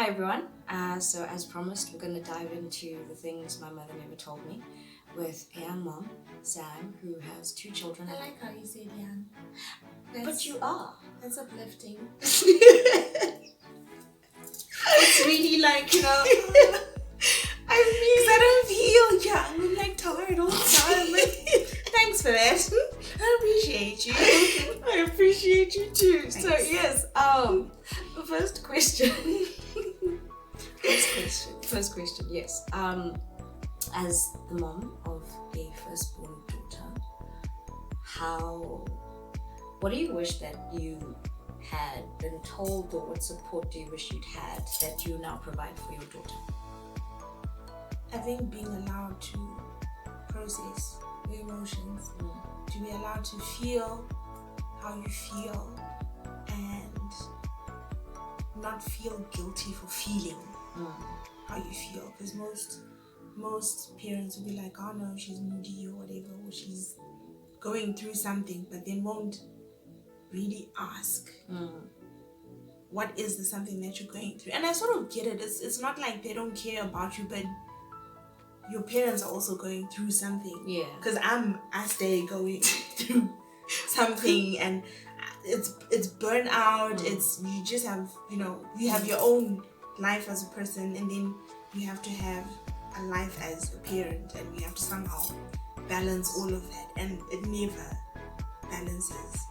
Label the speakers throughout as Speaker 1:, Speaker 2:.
Speaker 1: Hi everyone. So as promised, we're going to dive into the things my mother never told me with a young mom, Sam, who has 2 children.
Speaker 2: I like how you said young.
Speaker 1: But you are.
Speaker 2: That's uplifting.
Speaker 1: It's really like,
Speaker 2: I don't feel young. I'm like tired all the time. Thanks for that. I appreciate you.
Speaker 1: I appreciate you too.
Speaker 2: Thanks.
Speaker 1: So yes, the first question. First question, yes. As the mom of a firstborn daughter, what do you wish that you had been told, or what support do you wish you'd had that you now provide for your daughter?
Speaker 2: I think being allowed to process your emotions, to be allowed to feel how you feel and not feel guilty for feeling how you feel, because most parents will be like, oh no, she's moody or whatever, or she's going through something, but they won't really ask what is the something that you're going through. And I sort of get it. It's not like they don't care about you, but your parents are also going through something.
Speaker 1: Yeah.
Speaker 2: Because I stay going through something, and it's burnout. It's you just have you have your own life as a person, and then you have to have a life as a parent, and you have to somehow balance all of that, and it never balances.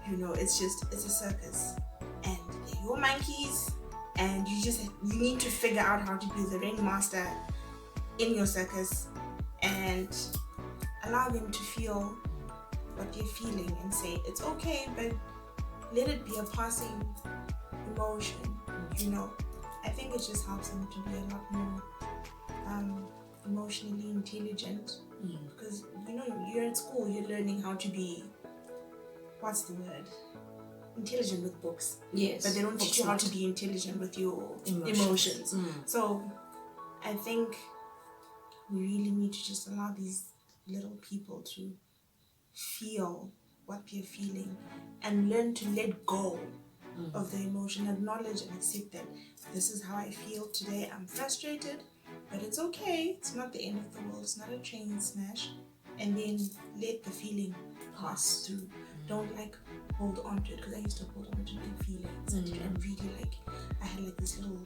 Speaker 2: It's a circus, and they're your monkeys, and you need to figure out how to be the ringmaster in your circus and allow them to feel what you're feeling and say it's okay, but let it be a passing emotion. I think it just helps them to be a lot more emotionally intelligent, because you're at school, you're learning how to be, what's the word, intelligent with books.
Speaker 1: Yes.
Speaker 2: But they don't teach you how to be intelligent with your emotions. So I think we really need to just allow these little people to feel what they're feeling and learn to let go of the emotion, acknowledge and accept that this is how I feel today. I'm frustrated, but it's okay. It's not the end of the world. It's not a train smash. And then let the feeling pass through. Don't hold on to it, because I used to hold on to my feelings and really I had this little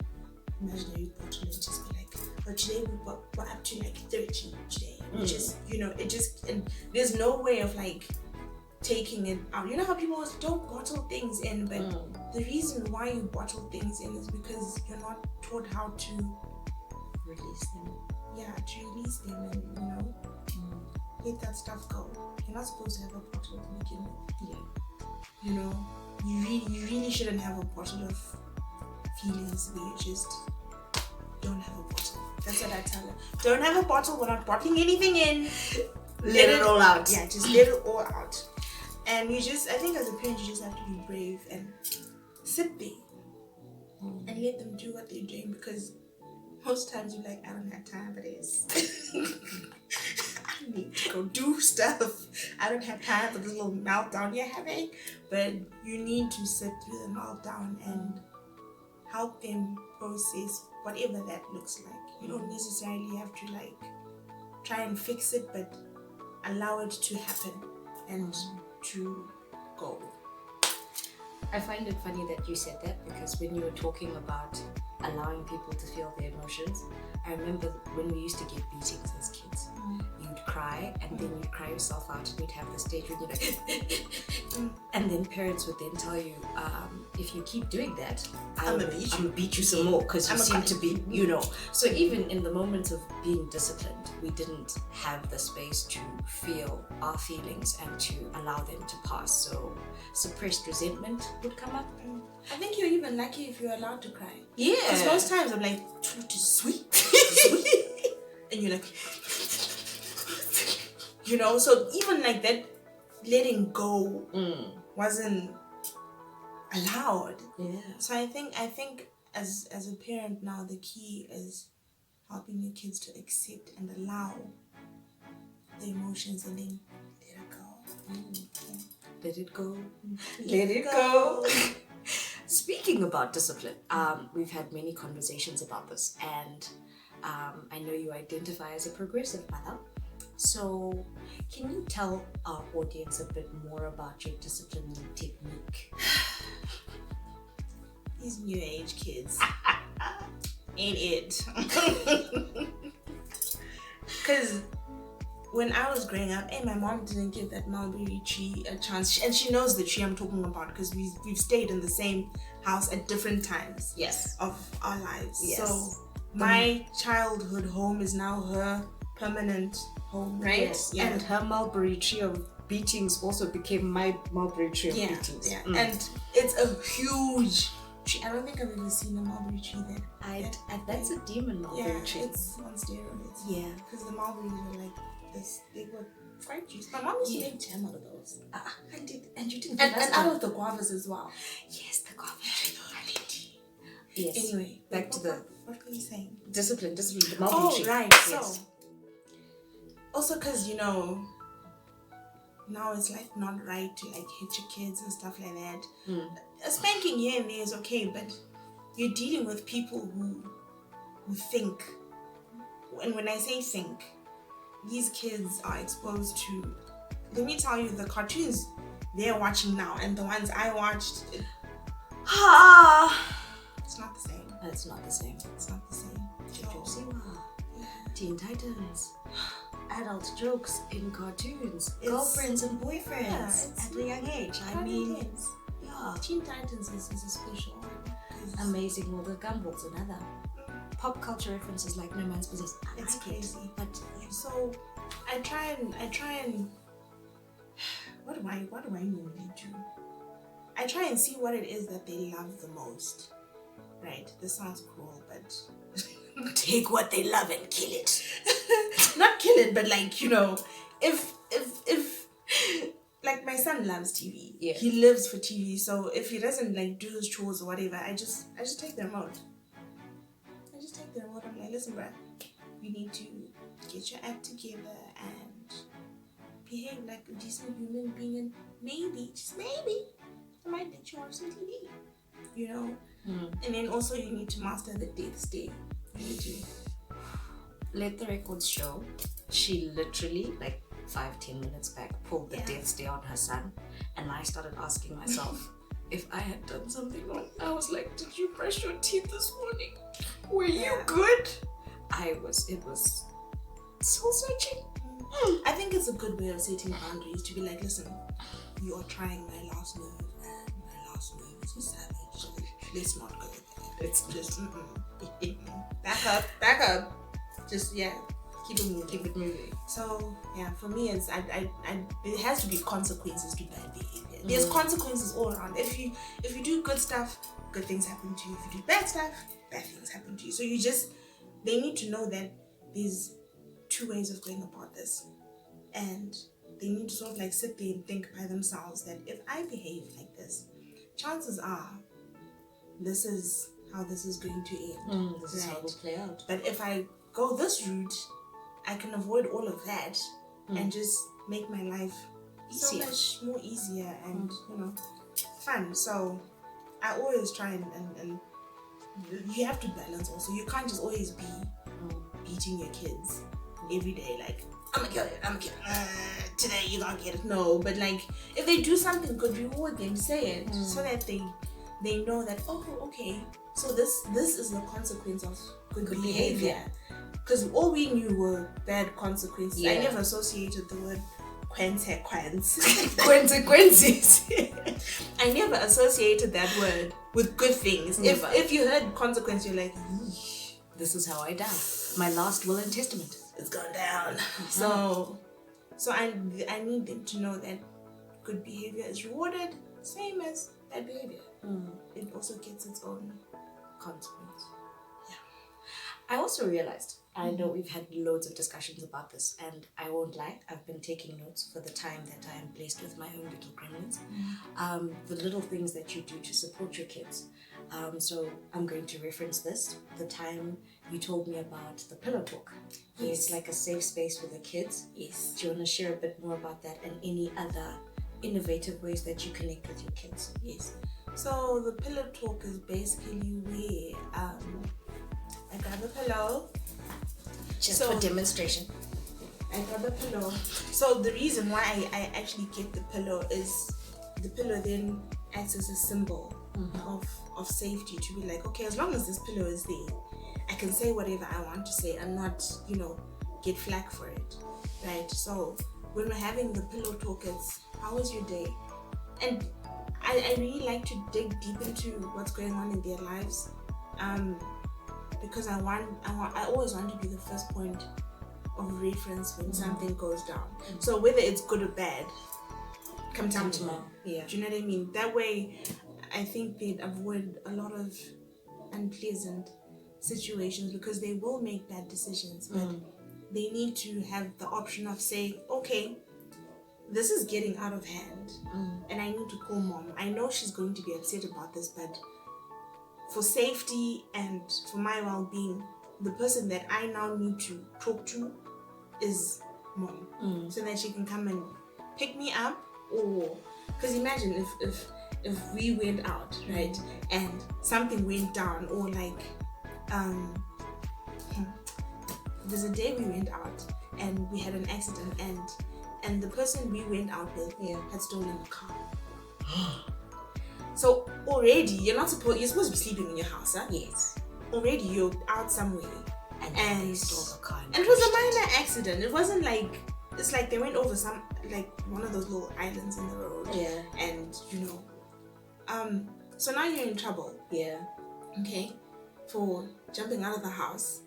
Speaker 2: imaginary bottle and just be like, but today we're up to 13 today. And there's no way of taking it out. You know how people always don't bottle things in, but the reason why you bottle things in is because you're not taught how to
Speaker 1: Release them.
Speaker 2: Yeah, to release them and let that stuff go. You're not supposed to have a bottle to begin with. Yeah. You really shouldn't have a bottle of feelings where you just don't have a bottle. That's what I tell her. Don't have a bottle. We're not bottling anything in.
Speaker 1: Let it all out.
Speaker 2: Yeah, just let it all out. And I think as a parent, you just have to be brave and sit there and let them do what they're doing, because most times you're like, I don't have time for this. I need to go do stuff. I don't have time for this little meltdown you're having. But you need to sit through the meltdown and help them process whatever that looks like. You don't necessarily have to try and fix it, but allow it to happen and to go.
Speaker 1: I find it funny that you said that, because when you were talking about allowing people to feel their emotions, I remember when we used to get beatings as kids. You'd cry, and then you'd cry yourself out, and you'd have the stage where you're like and then parents would then tell you, if you keep doing that, I'm gonna beat you some more, because you seem to be, So even in the moments of being disciplined, we didn't have the space to feel our feelings and to allow them to pass. So suppressed resentment would come up.
Speaker 2: I think you're even lucky if you're allowed to cry.
Speaker 1: Yeah.
Speaker 2: Because most times I'm like, truth is sweet. And you're like, so even that, letting go wasn't allowed.
Speaker 1: Yeah.
Speaker 2: So I think as a parent now, the key is helping your kids to accept and allow the emotions, and then let it go.
Speaker 1: Let it go. Let it go. Speaking about discipline, we've had many conversations about this, and I know you identify as a progressive mother. So, can you tell our audience a bit more about your disciplining technique?
Speaker 2: These new age kids. Ain't it? Because when I was growing up, my mom didn't give that mulberry tree a chance. And she knows the tree I'm talking about because we've stayed in the same house at different times of our lives. Yes. So my childhood home is now her permanent home, right?
Speaker 1: Yes. Yeah. And her mulberry tree of beatings also became my mulberry tree of beatings.
Speaker 2: Yeah. And it's a huge tree. I don't think I've ever seen a mulberry tree there.
Speaker 1: That's a demon mulberry tree.
Speaker 2: It's on steroids.
Speaker 1: Yeah.
Speaker 2: Because the mulberries were like this, they were quite juicy. My mom used to make jam out of those.
Speaker 1: I did, and you didn't.
Speaker 2: And out of the guavas as well.
Speaker 1: Yes, the guava tree.
Speaker 2: Yes. Anyway,
Speaker 1: back to the.
Speaker 2: What were you saying?
Speaker 1: Discipline, the mulberry tree.
Speaker 2: Right. Yes. So, also because now it's like not right to like hit your kids and stuff like that. A spanking here and there is okay, but you're dealing with people who think. And when I say think, these kids are exposed to, let me tell you, the cartoons they're watching now and the ones I watched, it's not the same.
Speaker 1: It's not the same.
Speaker 2: It's not the same.
Speaker 1: Teen Titans. Adult jokes in cartoons. Girlfriends and boyfriends at a young age. I mean,
Speaker 2: Teen Titans is a special one.
Speaker 1: Amazing World of Gumball's another. Pop culture references like no man's business.
Speaker 2: It's crazy. But so I try and what do I normally do? I try and see what it is that they love the most. Right? This sounds cruel, but
Speaker 1: take what they love and kill it.
Speaker 2: Not kill it, but like, if like my son loves TV. Yeah. He lives for TV. So if he doesn't like do his chores or whatever, I just take the remote. I'm like, listen, bruh, you need to get your act together and behave like a decent human being, and maybe, just maybe, I might let you watch some TV. And then also you need to master the death day. You need to
Speaker 1: let the records show. She literally, like 5-10 minutes back, pulled the death stay on her son, and I started asking myself if I had done something wrong. I was like, did you brush your teeth this morning? Were you good? It was soul searching.
Speaker 2: I think it's a good way of setting boundaries, to be like, listen, you are trying my last nerve, and my last nerve is a savage, so let's not go there. It's just back up. Just keep it moving. So for me, it's it has to be consequences to bad behavior. There's consequences all around. If you do good stuff, good things happen to you. If you do bad stuff, bad things happen to you. So they need to know that there's two ways of going about this, and they need to sort of like sit there and think by themselves that if I behave like this, chances are this is how this is going to end.
Speaker 1: This is how it will play out.
Speaker 2: But if I go this route, I can avoid all of that and just make my life so much more easier and fun. So I always try and you have to balance also. You can't just always be beating your kids every day, like, I'm gonna kill it. Today you gonna get it. No, but like if they do something good, reward them, say it, so that they know that, oh, okay, so this is the consequence of good behavior. Because all we knew were bad consequences. I never associated the word consequences. I never associated that word with good things.
Speaker 1: Never.
Speaker 2: If you heard consequence, you're like,
Speaker 1: this is how I die. My last will and testament.
Speaker 2: It's gone down. So I need them to know that good behavior is rewarded, same as bad behavior. It also gets its own consequence.
Speaker 1: I also realized, I know we've had loads of discussions about this, and I won't lie, I've been taking notes for the time that I am blessed with my own little gremlins. The little things that you do to support your kids. So I'm going to reference this, the time you told me about the pillow talk.
Speaker 2: Yes.
Speaker 1: It's like a safe space for the kids.
Speaker 2: Yes.
Speaker 1: Do you want to share a bit more about that and any other innovative ways that you connect with your kids?
Speaker 2: Yes. So the pillow talk is basically where I grab a pillow.
Speaker 1: Just for demonstration.
Speaker 2: I grab a pillow. So the reason why I actually get the pillow is the pillow then acts as a symbol of safety, to be like, okay, as long as this pillow is there, I can say whatever I want to say and not, get flack for it, right? So when we're having the pillow talk, it's how was your day? And I really like to dig deep into what's going on in their lives, because I always want to be the first point of reference when something goes down. So whether it's good or bad, come to me.
Speaker 1: Yeah.
Speaker 2: Do you know what I mean? That way, I think they'd avoid a lot of unpleasant situations, because they will make bad decisions, but they need to have the option of saying, okay, this is getting out of hand and I need to call mom. I know she's going to be upset about this, but for safety and for my well-being, the person that I now need to talk to is mom, so that she can come and pick me up. Or because imagine if we went out, right, and something went down, or like there's a day we went out and we had an accident, and the person we went out with had stolen the car. So already you're supposed to be sleeping in your house, huh?
Speaker 1: Yes.
Speaker 2: Already you're out somewhere and
Speaker 1: they stole the car.
Speaker 2: And it was a minor accident. It wasn't like, it's like they went over one of those little islands in the road.
Speaker 1: Yeah.
Speaker 2: And so now you're in trouble.
Speaker 1: Yeah.
Speaker 2: Okay. For jumping out of the house,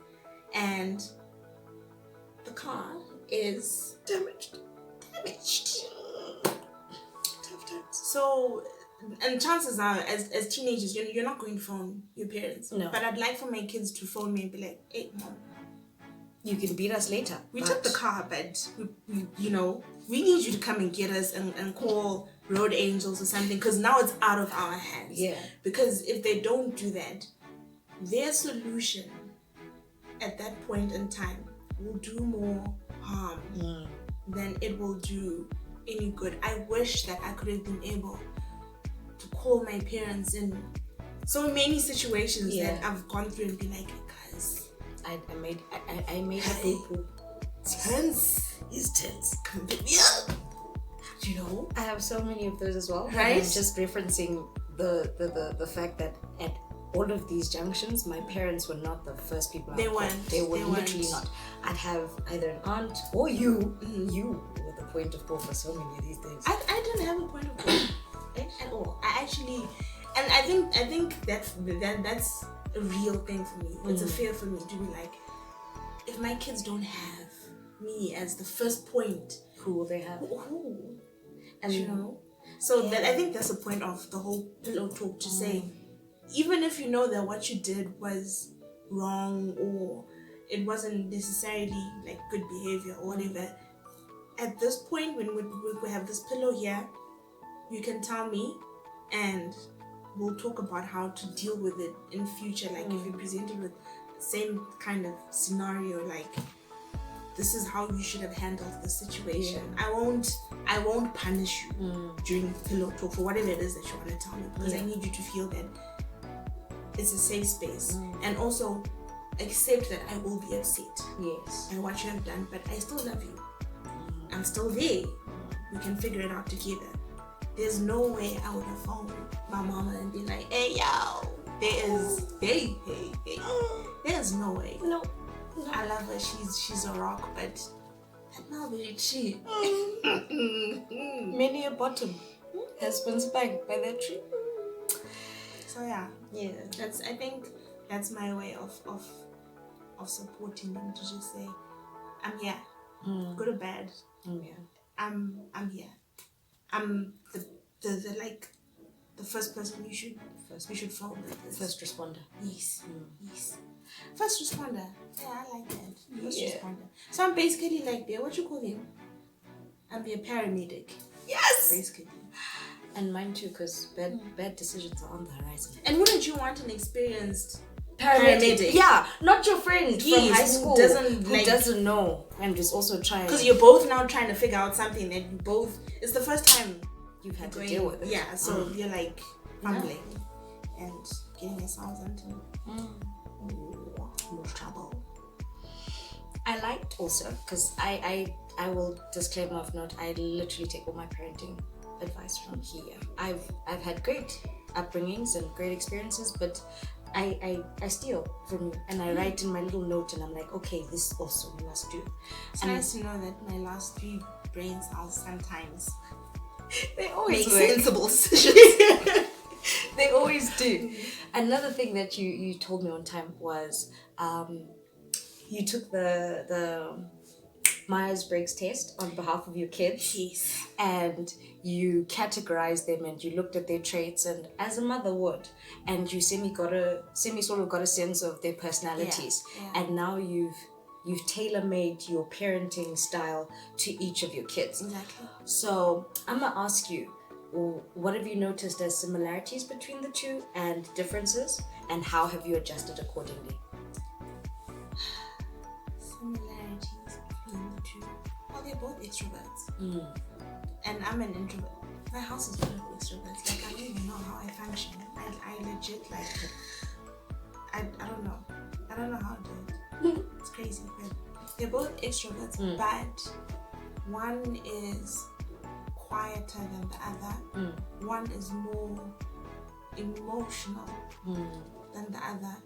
Speaker 2: and the car is damaged. Tough times. So, and chances are, as teenagers, you're not going to phone your parents.
Speaker 1: No.
Speaker 2: But I'd like for my kids to phone me and be like, hey, mom,
Speaker 1: you can beat us later.
Speaker 2: We took the car, but we need you to come and get us and call road angels or something, because now it's out of our hands.
Speaker 1: Yeah.
Speaker 2: Because if they don't do that, their solution at that point in time will do more harm than it will do any good. I wish that I could have been able to call my parents in so many situations that I've gone through and be like, guys,
Speaker 1: I made a boo-boo.
Speaker 2: Tense. He's tense. Come pick me up.
Speaker 1: I have so many of those as well.
Speaker 2: Right?
Speaker 1: I'm just referencing the fact that at all of these junctions, my parents were not the first people.
Speaker 2: They weren't.
Speaker 1: They were literally not. I'd have either an aunt or you. You were the point of call for so many of these things.
Speaker 2: I didn't have a point of call at all. I actually, and I think that's a real thing for me. It's a fear for me to be like, if my kids don't have me as the first point,
Speaker 1: who will they have?
Speaker 2: Who? And so that, I think that's the point of the whole pillow talk, to say, even if you know that what you did was wrong or it wasn't necessarily like good behavior or whatever, at this point when we have this pillow here, you can tell me and we'll talk about how to deal with it in future. Like if you're presented with the same kind of scenario, like this is how you should have handled the situation. I won't punish you during pillow talk for whatever it is that you want to tell me, because I need you to feel that it's a safe space, and also accept that I will be upset by what you have done, but I still love you. I'm still there. We can figure it out together. There's no way I would have phoned my mama and be like, hey yo, there's no way.
Speaker 1: No.
Speaker 2: I love her, she's a rock, but that now very cheap.
Speaker 1: Many a bottom has been spanked by that tree.
Speaker 2: So I think that's my way of supporting them, to just say, I'm here, good or bad. I'm here. I'm the first person you should phone with.
Speaker 1: First responder.
Speaker 2: Yes. First responder. Yeah, I like that. First responder. So I'm basically like what you call him? I'm a paramedic. Yes. Basically.
Speaker 1: And mine too, because bad decisions are on the horizon.
Speaker 2: And wouldn't you want an experienced
Speaker 1: paramedic? Yeah, not your friend from high school
Speaker 2: who
Speaker 1: doesn't know and is also trying.
Speaker 2: Because you're both now trying to figure out something that it's the first time
Speaker 1: you've had to deal with it.
Speaker 2: Yeah, so you're like, fumbling and getting ourselves into more trouble.
Speaker 1: I liked also, because I will disclaimer of note, I literally take all my parenting advice from here. I've had great upbringings and great experiences, but I steal from you and I write in my little note and I'm like, okay, this also we must do.
Speaker 2: It's nice to know that my last 3 brain cells sometimes
Speaker 1: they always
Speaker 2: make sensible decisions.
Speaker 1: They always do. Another thing that you told me one time was you took the Myers-Briggs test on behalf of your kids.
Speaker 2: Yes.
Speaker 1: And you categorized them and you looked at their traits, and as a mother would, and you semi sort of got a sense of their personalities.
Speaker 2: Yeah.
Speaker 1: And now you've tailor-made your parenting style to each of your kids.
Speaker 2: Exactly.
Speaker 1: So I'm gonna ask you, what have you noticed as similarities between the two and differences, and how have you adjusted accordingly?
Speaker 2: Similarities between the two. Well, they're both extroverts. And I'm an introvert. My house is full of extroverts. Like, I don't even know how I function. I legit, like, I don't know. I don't know how to do it. It's crazy. But they're both extroverts, but one is quieter than the other. One is more emotional than the other.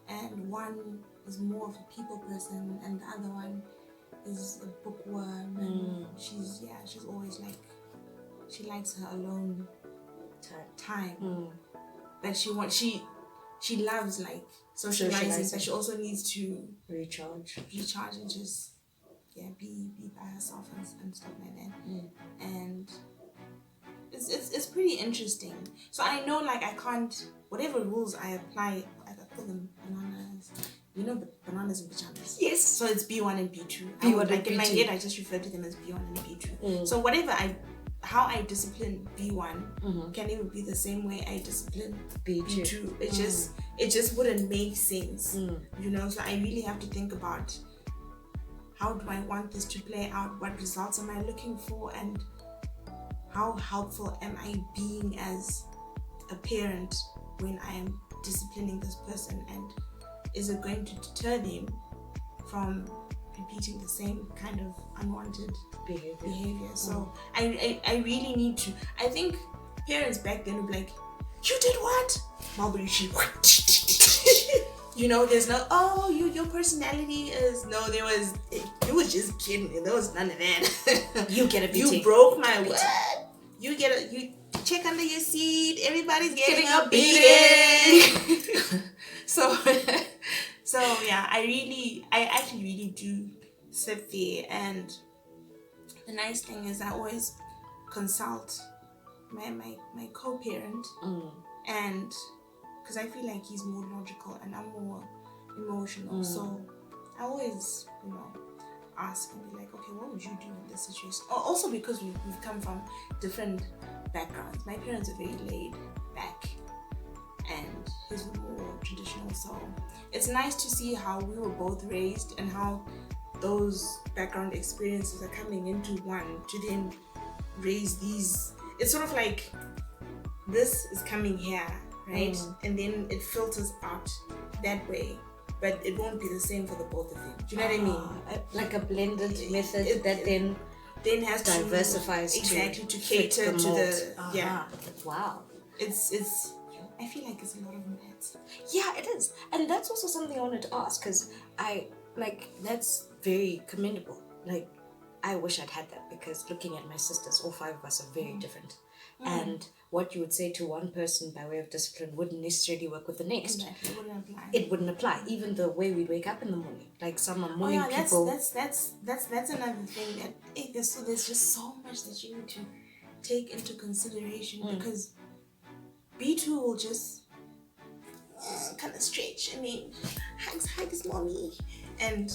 Speaker 2: And one is more of a people person, and the other one is a bookworm. And she's always like, she likes her alone time. But she loves like socializing, but she also needs to
Speaker 1: recharge
Speaker 2: and just be by herself and stuff like that. And it's pretty interesting. So I know, like, I can't, whatever rules I apply, I call them bananas. You know, the bananas and pajamas.
Speaker 1: Yes.
Speaker 2: So it's B1 and B2. In my head, I just refer to them as B1 and B2. So whatever how I discipline B1 can even be the same way I discipline B2. It just wouldn't make sense. You know, so I really have to think about, how do I want this to play out? What results am I looking for? And how helpful am I being as a parent when I am disciplining this person? And is it going to deter them from repeating the same kind of unwanted behavior? So I really need to. I think parents back then would be like, you did what? You know, there's no, your personality is, no, you was just kidding. There was none of that.
Speaker 1: You get a beating.
Speaker 2: You broke my what? You check under your seat. Everybody's getting a beating. So yeah, I actually really do sit there, and the nice thing is I always consult my co-parent, and because I feel like he's more logical and I'm more emotional, so I always, ask and be like, okay, what would you do in this situation? Also because we've come from different backgrounds. My parents are very laid back, and his were more traditional. So it's nice to see how we were both raised and how those background experiences are coming into one to then raise these. It's sort of like this is coming here, right? And then it filters out that way. But it won't be the same for the both of them. Do you know what I mean?
Speaker 1: Like a blended method that then
Speaker 2: has
Speaker 1: diversifies
Speaker 2: to cater to the
Speaker 1: Wow.
Speaker 2: It's I feel like it's a lot of maths.
Speaker 1: Yeah, it is. And that's also something I wanted to ask, because that's very commendable. Like, I wish I'd had that, because looking at my sisters, all 5 of us are very different. And what you would say to one person by way of discipline wouldn't necessarily work with the next.
Speaker 2: Exactly.
Speaker 1: It wouldn't apply. Even the way we wake up in the morning. Like, some are morning people.
Speaker 2: That's another thing that there's just so much that you need to take into consideration, because B2 will just kind of stretch. I mean, hugs mommy, and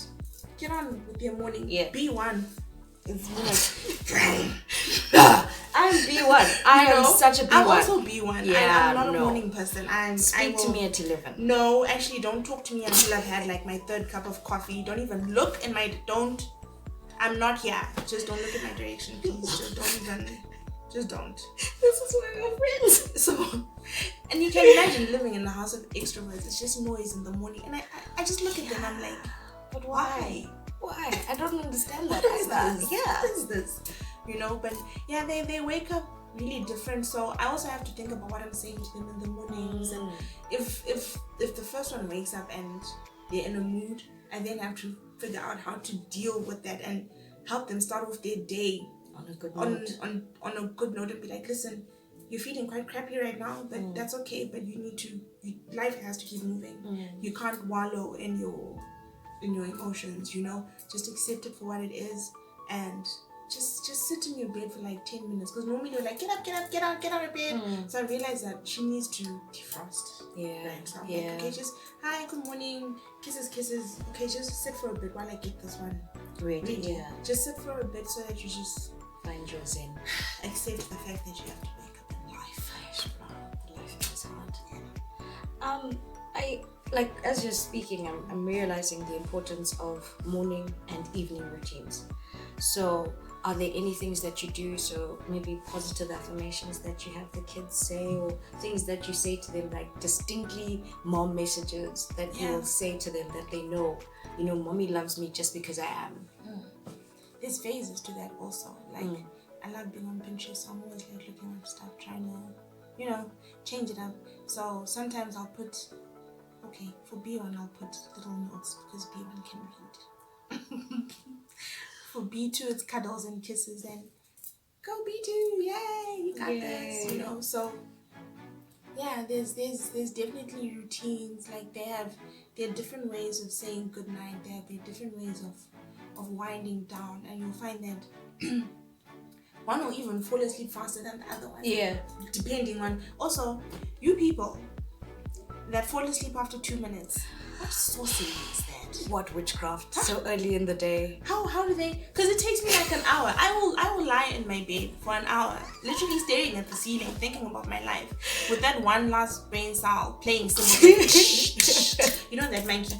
Speaker 2: get on with your morning.
Speaker 1: Yeah.
Speaker 2: B1 is like
Speaker 1: I'm B1. I am such a B1.
Speaker 2: I'm also B1.
Speaker 1: Yeah,
Speaker 2: I'm not a morning person.
Speaker 1: Speak to me at 11.
Speaker 2: No, actually, don't talk to me until I've had like my 3rd cup of coffee. Don't even look in my. I'm not here. Just don't look in my direction, please. Just don't.
Speaker 1: This is why we're friends.
Speaker 2: So, and you can imagine living in a house of extroverts. It's just noise in the morning. And I just look at them, I'm like,
Speaker 1: but why? Why? I don't understand that.
Speaker 2: What is
Speaker 1: either.
Speaker 2: this?
Speaker 1: Yeah.
Speaker 2: What is this? You know, but yeah, they wake up really different. So I also have to think about what I'm saying to them in the mornings. And if the first one wakes up and they're in a mood, I then have to figure out how to deal with that and help them start off their day
Speaker 1: on a good note.
Speaker 2: On a good note, and be like, listen, you're feeling quite crappy right now, but that's okay. But you need to. Life has to keep moving. You can't wallow in your emotions. You know, just accept it for what it is, and just sit in your bed for like 10 minutes. Because normally you're like, get out of bed. So I realized that she needs to defrost.
Speaker 1: Yeah.
Speaker 2: Right? So I'm like, okay, just hi, good morning, kisses. Okay, just sit for a bit while I get this one ready.
Speaker 1: Yeah.
Speaker 2: Just sit for a bit so that you just
Speaker 1: find your zen.
Speaker 2: Accept the fact that you have to wake up in life.
Speaker 1: Life is hard. As you're speaking, I'm realizing the importance of morning and evening routines. So are there any things that you do, so maybe positive affirmations that you have the kids say, or things that you say to them, like distinctly mom messages that you will say to them that they know, mommy loves me just because I am?
Speaker 2: There's phases to that also. Like I love being on Pinterest, so I'm always like looking up stuff, trying to, change it up. So sometimes I'll put, for B1 I'll put little notes because B1 can read. For B2 it's cuddles and kisses and go B2, yay, you got this, So yeah, there's definitely routines. Like there are different ways of saying goodnight. There are different ways of winding down, and you'll find that one will even fall asleep faster than the other one.
Speaker 1: Yeah.
Speaker 2: Depending on also you people that fall asleep after 2 minutes. What sorcery is that?
Speaker 1: What witchcraft? So early in the day.
Speaker 2: How do they? Because it takes me like an hour. I will lie in my bed for an hour, literally staring at the ceiling, thinking about my life, with that one last brain cell playing something. That monkey.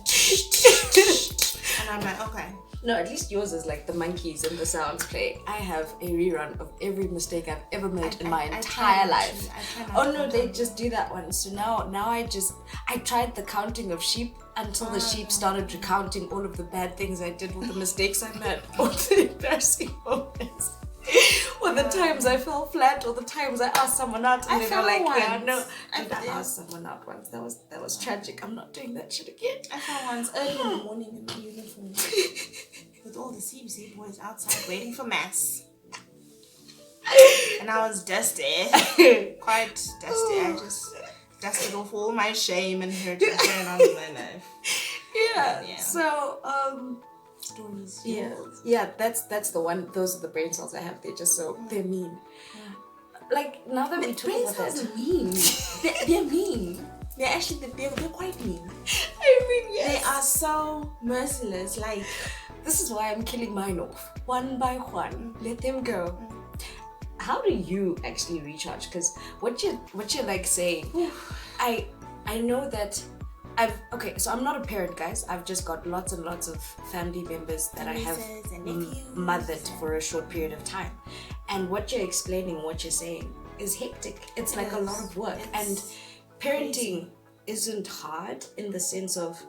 Speaker 2: And I'm like, okay.
Speaker 1: No, at least yours is like the monkeys and the sounds play. I have a rerun of every mistake I've ever made in my entire life. Oh no, they just do that one. So now I tried the counting of sheep until the sheep started recounting all of the bad things I did, all the mistakes I made, all the embarrassing moments. Or the times I fell flat, or the times I asked someone out and they were like, I asked someone out once. That was tragic. I'm not doing that shit again.
Speaker 2: I fell once early in the morning in my uniform with all the CBC boys outside waiting for mass. And I was dusty. Quite dusty. I just dusted off all my shame and hurt and turned on my life.
Speaker 1: Yeah. So
Speaker 2: stories.
Speaker 1: Yeah, that's the one. Those are the brain cells I have. They're just so they're mean. Like now that we talk about that,
Speaker 2: are mean. They're mean. They're actually they're quite mean.
Speaker 1: I mean, yes.
Speaker 2: They are so merciless. Like
Speaker 1: this is why I'm killing mine off one by one. Let them go. How do you actually recharge? Because what you're like saying, I know that. So I'm not a parent, guys. I've just got lots and lots of family members that I have mothered for a short period of time. And what you're explaining, what you're saying is hectic. It's like a lot of work. And parenting isn't hard in the sense of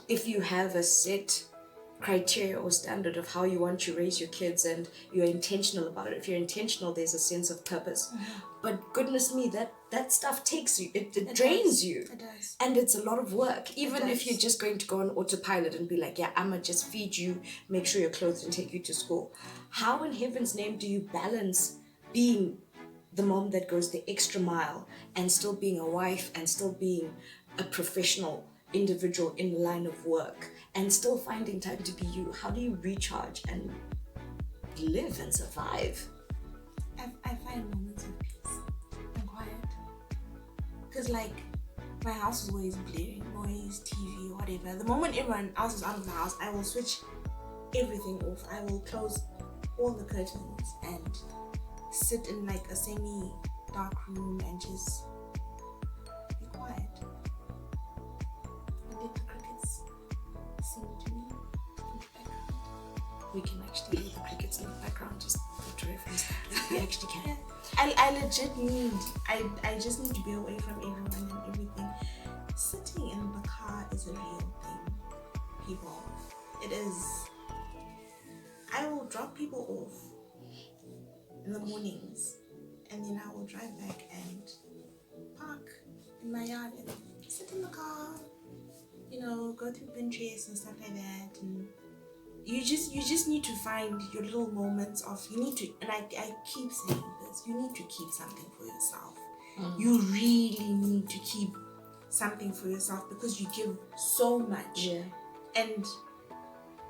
Speaker 1: if you have a set criteria or standard of how you want to raise your kids and you're intentional about it. If you're intentional, there's a sense of purpose. But goodness me, that stuff takes you, it drains you.
Speaker 2: It does.
Speaker 1: And it's a lot of work. Even if you're just going to go on autopilot and be like, I'ma just feed you, make sure you're clothed and take you to school. How in heaven's name do you balance being the mom that goes the extra mile and still being a wife and still being a professional individual in the line of work and still finding time to be you? How do you recharge and live and survive?
Speaker 2: I find moments of peace and quiet. Because like my house is always blaring, noise, TV, whatever. The moment everyone else is out of the house, I will switch everything off. I will close all the curtains and sit in like a semi-dark room and just be quiet. And let the crickets sing to me in the background.
Speaker 1: We can actually hear the crickets in the background, just to reference that. We actually can.
Speaker 2: I legit need, I just need to be away from everyone and everything. Sitting in the car is a real thing, people. It is. I will drop people off in the mornings, and then I will drive back and park in my yard and sit in the car, go through Pinterest and stuff like that. And you just need to find your little moments of, you need to, and I keep saying this, you need to keep something for yourself. You really need to keep something for yourself, because you give so much, and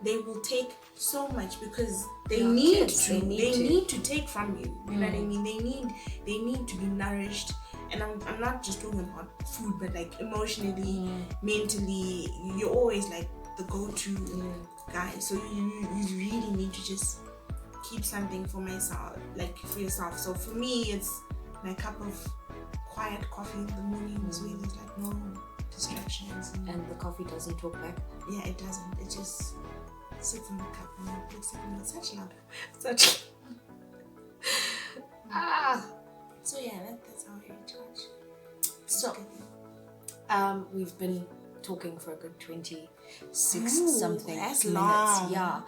Speaker 2: they will take so much, because they need to take from you. You know what I mean? They need to be nourished. And I'm not just talking about food, but like emotionally, mentally. You're always like the go-to guy. So you really need to just keep something for myself, like for yourself. So for me, it's my cup of quiet coffee in the mornings where there's like no distractions.
Speaker 1: And the coffee doesn't talk back?
Speaker 2: Yeah, it doesn't. It just sits in the cup and it looks at me with such love. So yeah, that's how I recharge.
Speaker 1: So, we've been talking for a good 26 something minutes.
Speaker 2: Long.
Speaker 1: Yeah.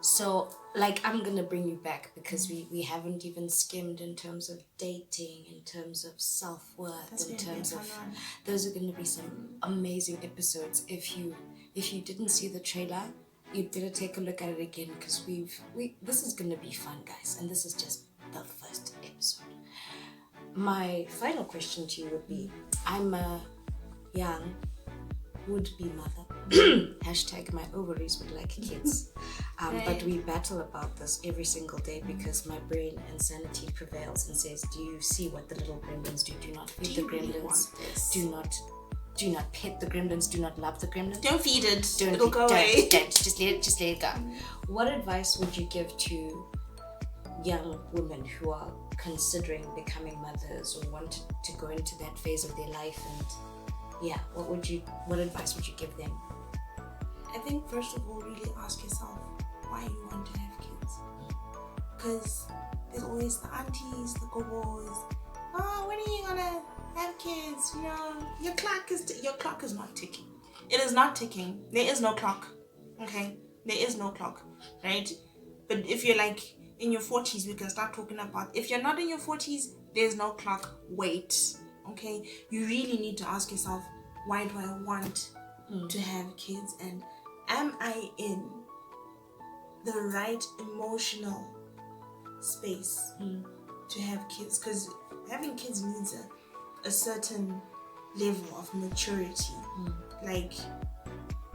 Speaker 1: So, like, I'm gonna bring you back, because we haven't even skimmed in terms of dating, in terms of self-worth, in terms of, those are gonna be some amazing episodes. If you didn't see the trailer, you'd better take a look at it again, because this is gonna be fun, guys, and this is just the first episode. My final question to you would be, I'm a young would-be mother. Hashtag my ovaries would like kids. But we battle about this every single day, because my brain insanity prevails and says, do you see what the little gremlins do? Do not feed the gremlins. Do not pet the gremlins. Do not love the gremlins.
Speaker 2: Don't feed it. It'll go away.
Speaker 1: Just let it go. What advice would you give to young women who are considering becoming mothers, or want to go into that phase of their life? And what advice would you give them?
Speaker 2: I think first of all, really ask yourself why you want to have kids. Because there's always the aunties, the go-boys. Oh, when are you gonna have kids? Your clock is not ticking. It is not ticking. There is no clock. Okay, there is no clock, right? But if you're like in your 40s, we can start talking about. If you're not in your 40s, there's no clock. Wait, okay? You really need to ask yourself, why do I want to have kids, and am I in the right emotional space to have kids? Because having kids needs a certain level of maturity. Like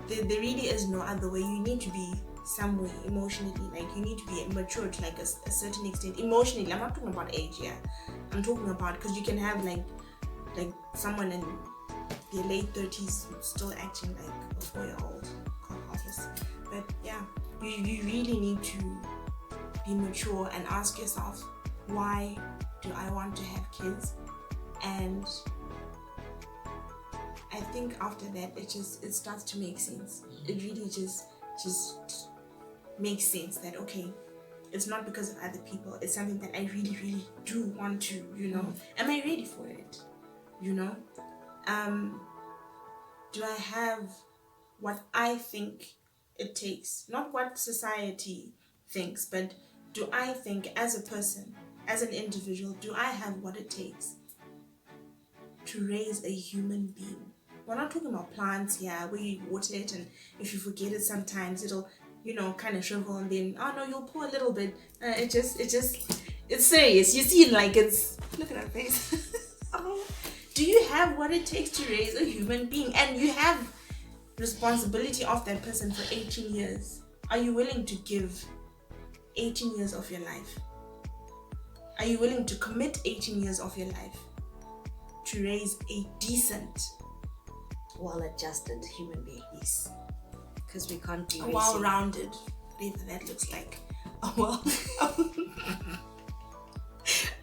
Speaker 2: there really is no other way. You need to be somewhere emotionally, like you need to be mature to like a certain extent emotionally. I'm not talking about age here. I'm talking about, because you can have like someone in their late 30s still acting like a 4-year-old office. But yeah, you really need to be mature and ask yourself, why do I want to have kids? And I think after that it starts to make sense. It really just makes sense that, okay, it's not because of other people, it's something that I really, really do want to, am I ready for it? Do I have what I think it takes? Not what society thinks, but do I think as a person, as an individual, do I have what it takes to raise a human being? We're not talking about plants here where you water it, and if you forget it sometimes it'll kind of shrivel, and then you'll pour a little bit. It's serious. You see, like, it's, look at her face. Do you have what it takes to raise a human being? And you have responsibility of that person for 18 years. Are you willing to give 18 years of your life? Are you willing to commit 18 years of your life to raise a decent,
Speaker 1: well-adjusted human being? Yes. Because we can't be
Speaker 2: well-rounded, whatever that looks like.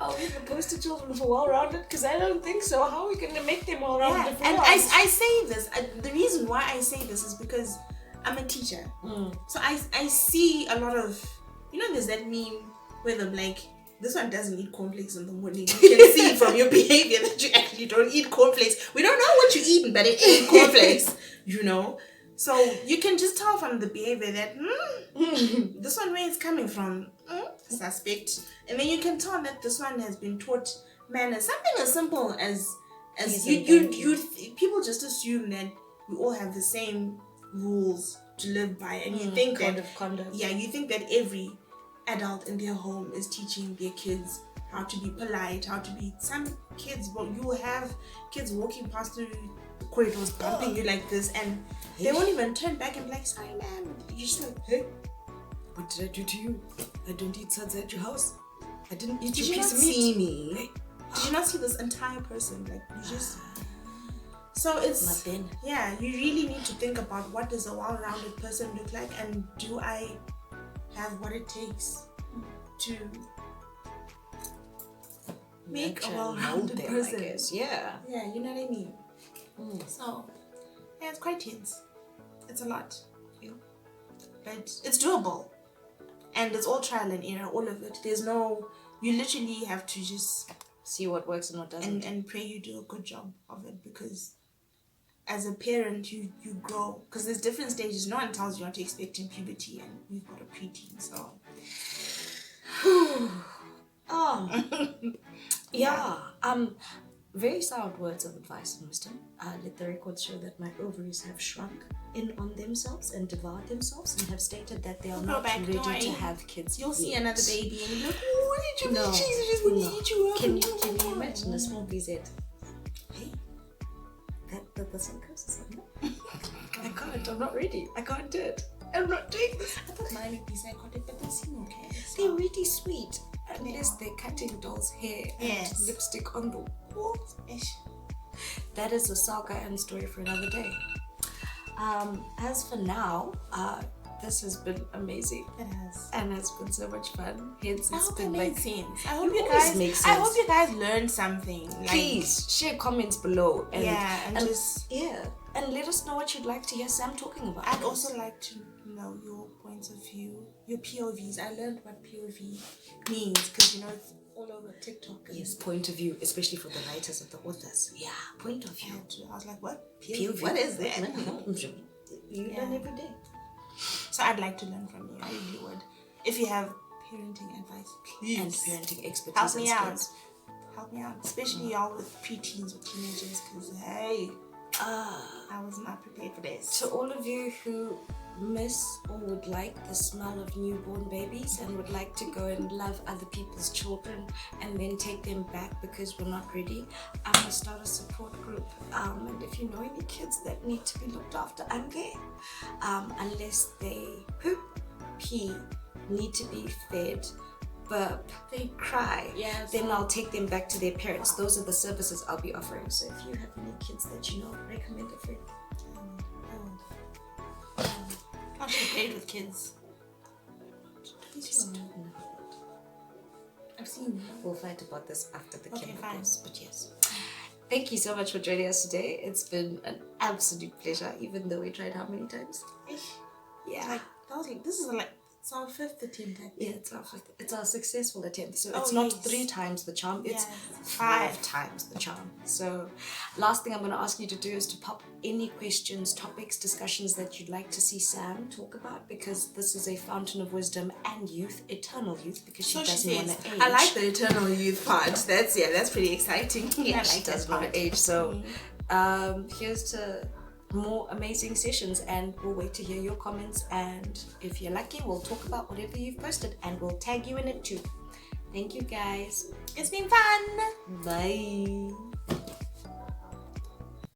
Speaker 1: Are we the poster children for well-rounded? Because I don't think so. How are we going to make them well-rounded?
Speaker 2: Yeah. And I say this, the reason why I say this is because I'm a teacher. So I see a lot of, there's that meme where they're like, this one doesn't eat cornflakes in the morning. You can see from your behavior that you actually don't eat cornflakes. We don't know what you're eating, but it ain't cornflakes, So you can just tell from the behavior that this one where it's coming from, suspect. And then you can tell that this one has been taught manners. Something as simple as people just assume that we all have the same rules to live by, and you think
Speaker 1: code of conduct.
Speaker 2: Yeah, you think that every adult in their home is teaching their kids how to be polite, how to be. Some kids, you will have kids walking past through the corridors, bumping you like this, and they won't even turn back and be like, sorry ma'am. You're just like, hey,
Speaker 1: what did I do to you? I don't eat suds at your house. I didn't eat
Speaker 2: did
Speaker 1: your
Speaker 2: you
Speaker 1: piece
Speaker 2: not
Speaker 1: of meat.
Speaker 2: see me? Hey, did you not see this entire person? Like, you just. So it's,
Speaker 1: But then,
Speaker 2: you really need to think about what does a well-rounded person look like, and do I have what it takes to make a well-rounded person?
Speaker 1: I guess. Yeah.
Speaker 2: Yeah, you know what I mean? So, it's quite tense. It's a lot. But it's doable. And it's all trial and error, all of it. There's no, you literally have to just
Speaker 1: see what works and what doesn't.
Speaker 2: And pray you do a good job of it, because as a parent, you grow. Because there's different stages. No one tells you what to expect in puberty, and we've got a preteen, so.
Speaker 1: Very sound words of advice and wisdom. Let the records show that my ovaries have shrunk in on themselves and devoured themselves, and have stated that they are not ready to have kids.
Speaker 2: You'll see another baby and you're like, oh, what did you Jesus just want to eat you up.
Speaker 1: Can you imagine a small blizzard? Hey, that doesn't curse, isn't it? I can't. I'm not ready. I can't do it. I'm not doing this.
Speaker 2: I thought mine would be psychotic, but they seem okay. So.
Speaker 1: They're really sweet. Unless they're cutting doll's hair and lipstick on the walls. That is a saga and story for another day. As for now, this has been amazing.
Speaker 2: It has.
Speaker 1: And it's been so much fun. Hence, it's been
Speaker 2: like sense. I hope
Speaker 1: I
Speaker 2: hope you guys learned something.
Speaker 1: Please share comments below. And,
Speaker 2: and
Speaker 1: let us know what you'd like to hear Sam talking about.
Speaker 2: I'd also like to know your points of view, your POVs. I learned what POV means, because it's all over TikTok.
Speaker 1: Yes, point of view, especially for the writers and the authors. Yeah, point of view.
Speaker 2: I was like, what?
Speaker 1: POV? What is that? You learn every day.
Speaker 2: So I'd like to learn from you. I really would. If you have parenting advice, please.
Speaker 1: And parenting expertise.
Speaker 2: Help me out. Help me out. Especially y'all with preteens or teenagers, because hey, I was not prepared for this.
Speaker 1: To all of you who miss or would like the smell of newborn babies and would like to go and love other people's children and then take them back because we're not ready, I'm going to start a support group. And if you know any kids that need to be looked after, I'm there. Unless they poop, pee, need to be fed, burp, they cry, then I'll take them back to their parents. Those are the services I'll be offering. So if you have any kids that you know, recommend a friend.
Speaker 2: I should played with kids. I've seen.
Speaker 1: We'll fight about this after the chemicals, but yes. Thank you so much for joining us today. It's been an absolute pleasure, even though we tried how many times? Yeah.
Speaker 2: This is it's our 5th attempt.
Speaker 1: Yeah, it's our 5th. It's our successful attempt. So it's not 3 times the charm, it's 5 times the charm. So last thing I'm going to ask you to do is to pop any questions, topics, discussions that you'd like to see Sam talk about, because this is a fountain of wisdom and youth, eternal youth, because she doesn't want to age.
Speaker 2: I like the eternal youth part. That's pretty exciting.
Speaker 1: Yeah, she doesn't want to age. So here's to more amazing sessions, and we'll wait to hear your comments, and if you're lucky we'll talk about whatever you've posted and we'll tag you in it too. Thank you guys.
Speaker 2: It's been fun.
Speaker 1: Bye.